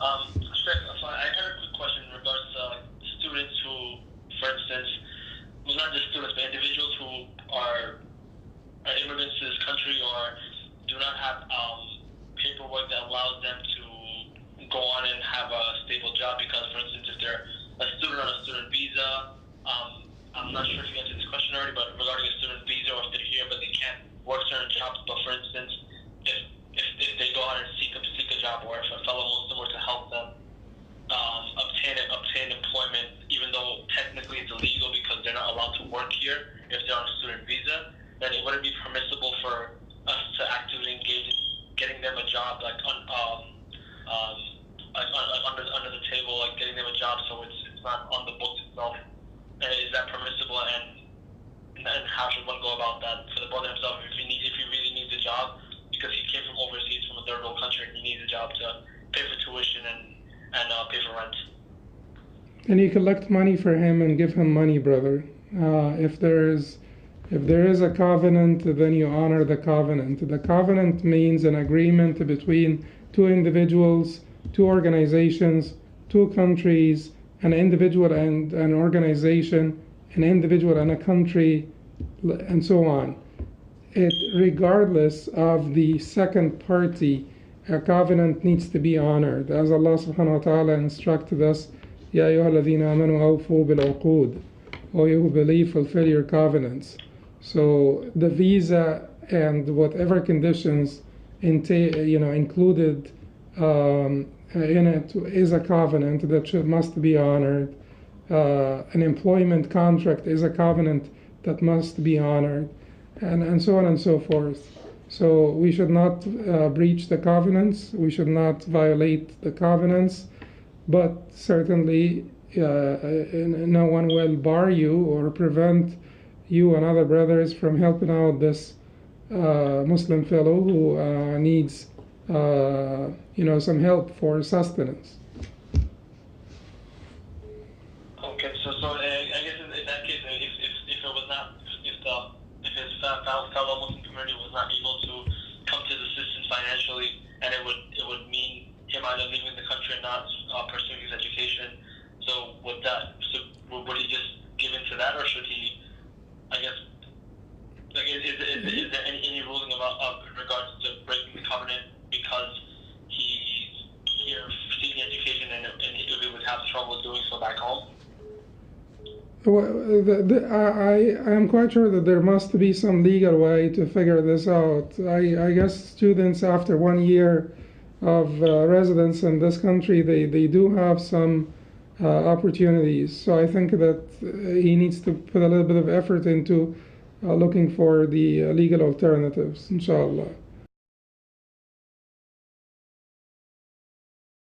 So I had a quick question in regards to students who, for instance, well, not just students, but individuals who are immigrants to this country or do not have paperwork that allows them to go on and have a stable job. Because, for instance, if they're a student on a student visa, I'm not sure if you answered this question already, but regarding a student visa, or if they're here but they can't work certain jobs. But for instance, if they go out and seek a job, or if a fellow Muslim were to help them obtain employment, even though technically it's illegal because they're not allowed to work here if they're on a student visa, then it wouldn't be permissible for us to actively engage in getting them a job, like under the table, like getting them a job, so it's not on the books itself. And is that permissible? And how should one go about that for the brother himself if he really needs a job, because he came from overseas, from a third world country, and he needs a job to pay for tuition and pay for rent. And you collect money for him and give him money, brother. If there is a covenant, then you honor the covenant. The covenant means an agreement between two individuals, two organizations, two countries, an individual and an organization, an individual and a country, and so on. Regardless of the second party, a covenant needs to be honored. As Allah subhanahu wa ta'ala instructed us, Ya ayyuhalladhina amanu awfu bil uqud. O you who believe, fulfill your covenants. So the visa and whatever conditions included in it is a covenant that must be honored. An employment contract is a covenant that must be honored, and so on and so forth. So we should not breach the covenants, we should not violate the covenants, but certainly no one will bar you or prevent you and other brothers from helping out this Muslim fellow who needs some help for sustenance. Okay, so I guess in that case, if it was not, if his fellow Muslim community was not able to come to his assistance financially, and it would mean him either leaving the country and not pursuing his education, so would he just give in to that, or should he, I guess, like, is there any ruling about in regards to breaking the covenant because he's here seeking education and he would have trouble doing so back home? Well, I am quite sure that there must be some legal way to figure this out. I guess students after 1 year of residence in this country, they do have some opportunities. So I think that he needs to put a little bit of effort into looking for the legal alternatives, inshallah.